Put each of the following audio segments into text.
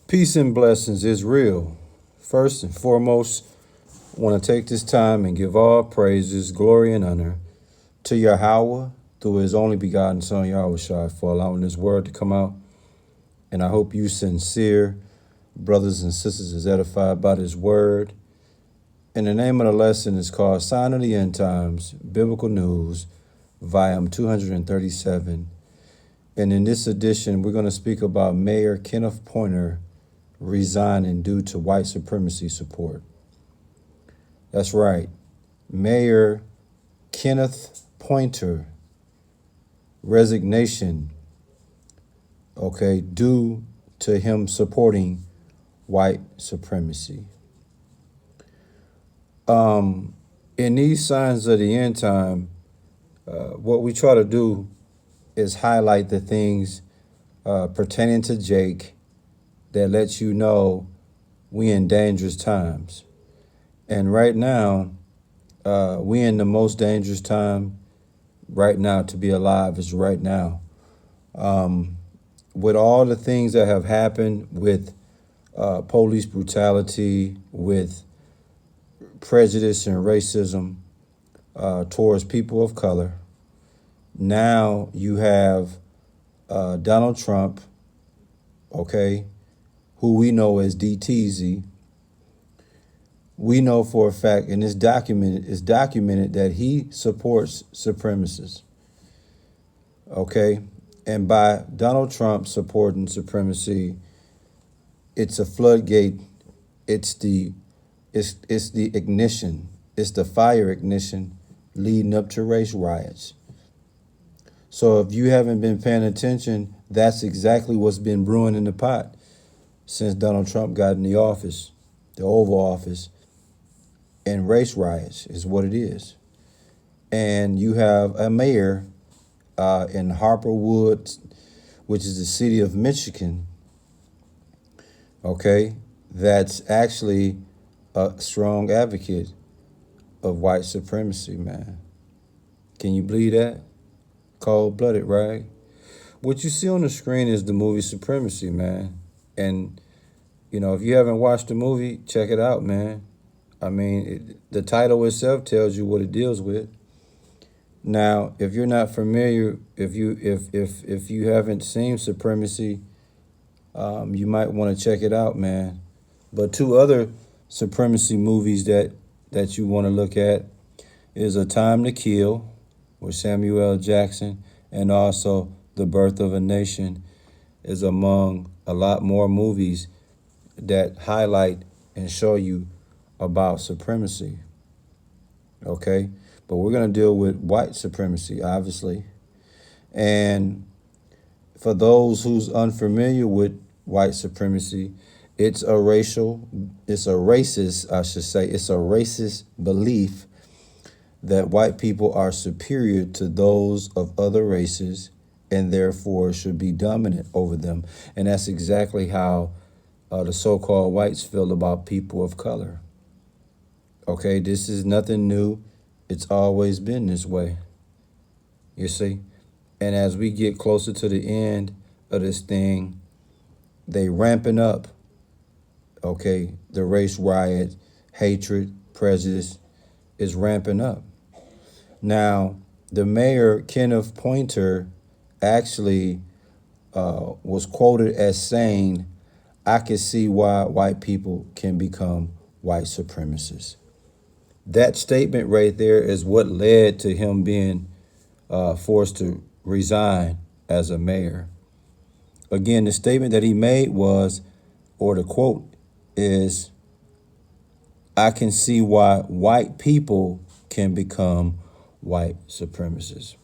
Peace and blessings is real. First and foremost, I want to take this time and give all praises, glory, and honor to Yahweh through his only begotten Son, Yahweh for allowing this word to come out. And I hope you sincere brothers and sisters is edified by this word. And the name of the lesson is called Sign of the End Times, Biblical News, volume 237. And in this edition, we're going to speak about Mayor Kenneth Poynter resigning due to white supremacy support. That's right. Mayor Kenneth Poynter resignation, due to him supporting white supremacy. In these signs of the end time, what we try to do is highlight the things pertaining to Jake that lets you know we in dangerous times. And right now, we in the most dangerous time right now to be alive is right now. With all the things that have happened with police brutality, with prejudice and racism towards people of color, now you have Donald Trump, who we know as DTZ. We know for a fact, and it's documented that he supports supremacists. And by Donald Trump supporting supremacy, it's a floodgate. It's the ignition. It's the fire ignition leading up to race riots. So if you haven't been paying attention, that's exactly what's been brewing in the pot since Donald Trump got in the office, the Oval Office. And race riots is what it is. And you have a mayor in Harper Woods, which is the city of Michigan, that's actually a strong advocate of white supremacy, man. Can you believe that? Cold-blooded, right? What you see on the screen is the movie Supremacy, man. And, if you haven't watched the movie, check it out, man. I mean, the title itself tells you what it deals with. Now, if you're not familiar, if you haven't seen Supremacy, you might want to check it out, man. But two other supremacy movies that you want to look at is A Time to Kill with Samuel L. Jackson, and also The Birth of a Nation is among a lot more movies that highlight and show you about supremacy. But we're going to deal with white supremacy, obviously. And for those who's unfamiliar with white supremacy, it's a racist belief that white people are superior to those of other races and therefore should be dominant over them. And that's exactly how the so-called whites feel about people of color. This is nothing new. It's always been this way, you see. And as we get closer to the end of this thing, they ramping up, the race riot, hatred, prejudice is ramping up. Now, the mayor, Kenneth Poynter, actually was quoted as saying, "I can see why white people can become white supremacists." That statement right there is what led to him being forced to resign as a mayor. Again, the statement that he made was, or the quote is, "I can see why white people can become white supremacists."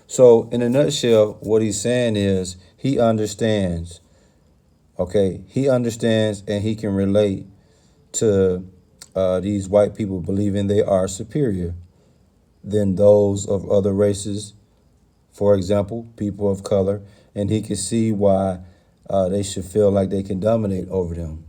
So in a nutshell, what he's saying is he understands, he understands and he can relate to these white people believing they are superior than those of other races, for example, people of color, and he can see why they should feel like they can dominate over them.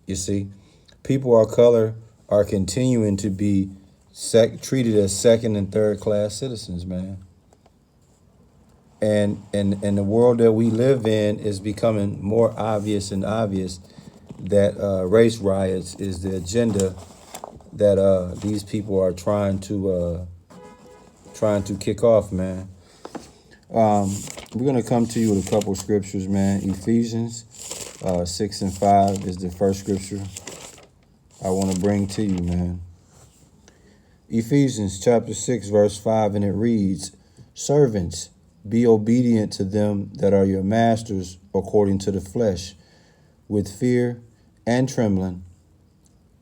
You see, people of color are continuing to be treated as second and third class citizens, man. And the world that we live in is becoming more obvious and obvious that race riots is the agenda that these people are trying to kick off, man. We're gonna come to you with a couple scriptures, man. Ephesians 6:5 is the first scripture I want to bring to you, man. Ephesians chapter 6, verse 5, and it reads, "Servants, be obedient to them that are your masters according to the flesh, with fear and trembling,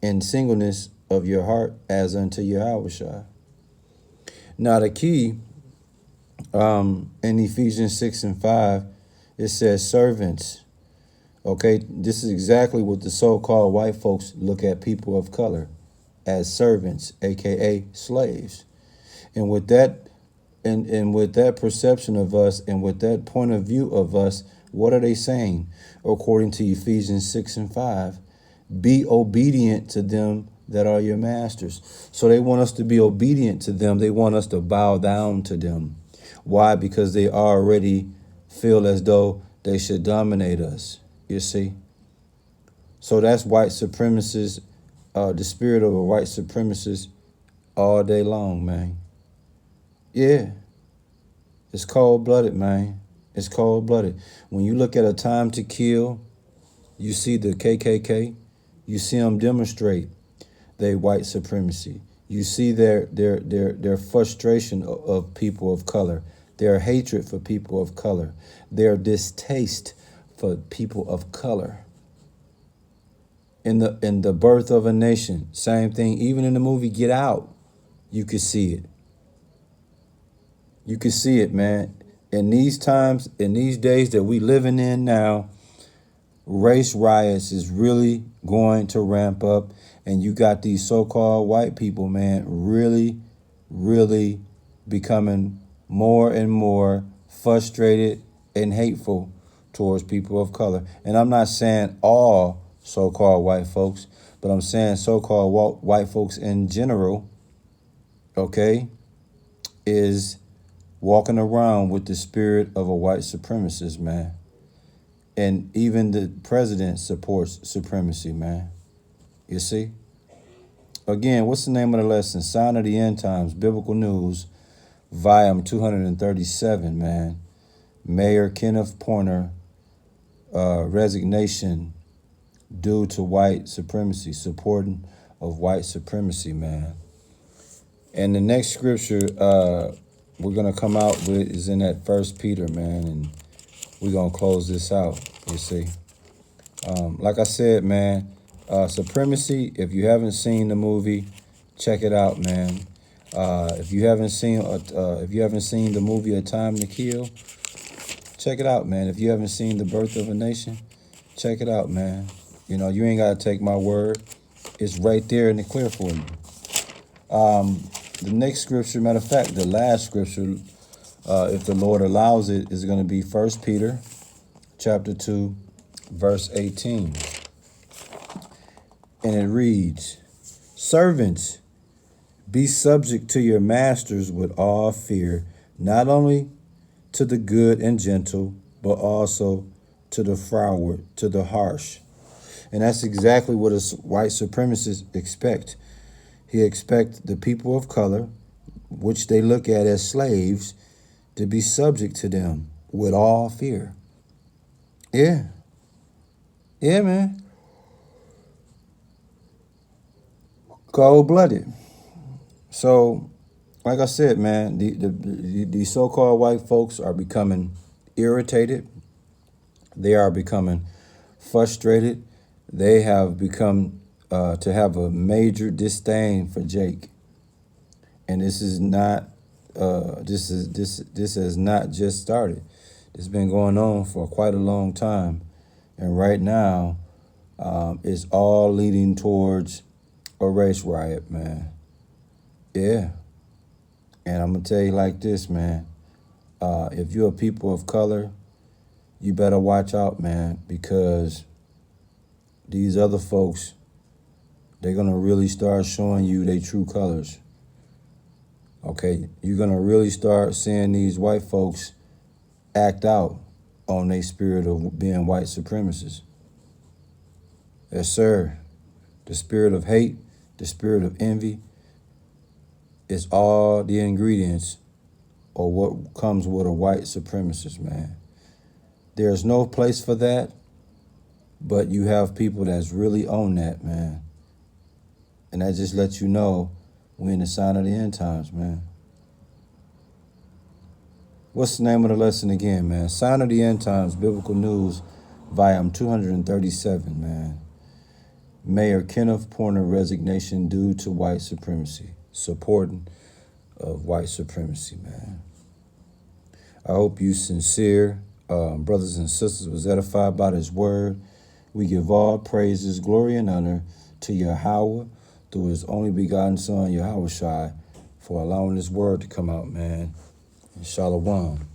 in singleness of your heart, as unto Yahushua." Now the key in Ephesians 6 and 5, it says servants. Okay, this is exactly what the so-called white folks look at people of color as servants, aka slaves. And with that and with that perception of us and with that point of view of us, what are they saying? According to Ephesians 6 and 5, be obedient to them that are your masters. So they want us to be obedient to them. They want us to bow down to them. Why? Because they already feel as though they should dominate us, you see? So that's white supremacists, the spirit of a white supremacist all day long, man. Yeah, it's cold-blooded, man. It's cold-blooded. When you look at A Time to Kill, you see the KKK, you see them demonstrate their white supremacy. You see their frustration of people of color, their hatred for people of color, their distaste for people of color. In the Birth of a Nation, same thing. Even in the movie Get Out, you could see it. You could see it, man. In these times, in these days that we living in now, race riots is really going to ramp up. And you got these so-called white people, man, really, really becoming more and more frustrated and hateful towards people of color. And I'm not saying all so-called white folks, but I'm saying so-called white folks in general, okay, is walking around with the spirit of a white supremacist, man. And even the president supports supremacy, man. You see? Again, what's the name of the lesson? Sign of the End Times, Biblical News, volume 237, man. Mayor Kenneth Poynter, resignation due to white supremacy, supporting of white supremacy, man. And the next scripture we're going to come out with is in that 1 Peter, man, and we're going to close this out, you see. Like I said, man, Supremacy, if you haven't seen the movie, check it out, man. If you haven't seen the movie A Time to Kill, check it out, man. If you haven't seen The Birth of a Nation, check it out, man. You know, you ain't got to take my word. It's right there in the clear for you. The next scripture, matter of fact, the last scripture, if the Lord allows it, is going to be 1 Peter chapter 2, verse 18. And it reads, "Servants, be subject to your masters with all fear, not only to the good and gentle, but also to the froward, to the harsh." And that's exactly what a white supremacist expect. He expects the people of color, which they look at as slaves, to be subject to them with all fear. Yeah. Yeah, man. Cold-blooded. So, like I said, man, the so-called white folks are becoming irritated. They are becoming frustrated. They have become to have a major disdain for Jake. And this is not this has not just started. It's been going on for quite a long time. And right now, it's all leading towards a race riot, man. Yeah. And I'm going to tell you like this, man. If you're a people of color, you better watch out, man, because these other folks, they're going to really start showing you their true colors. Okay? You're going to really start seeing these white folks act out on their spirit of being white supremacists. Yes, sir. The spirit of hate, the spirit of envy is all the ingredients or what comes with a white supremacist, man. There's no place for that, but you have people that's really on that, man. And that just lets you know we're in the sign of the end times, man. What's the name of the lesson again, man? Sign of the End Times, Biblical News, volume 237, man. Mayor Kenneth Poynter resignation due to white supremacy. Supporting of white supremacy, man. I hope you sincere brothers and sisters was edified by this word. We give all praises, glory, and honor to Yahweh through his only begotten son, Yahweh Shai, for allowing this word to come out, man. And Shalom.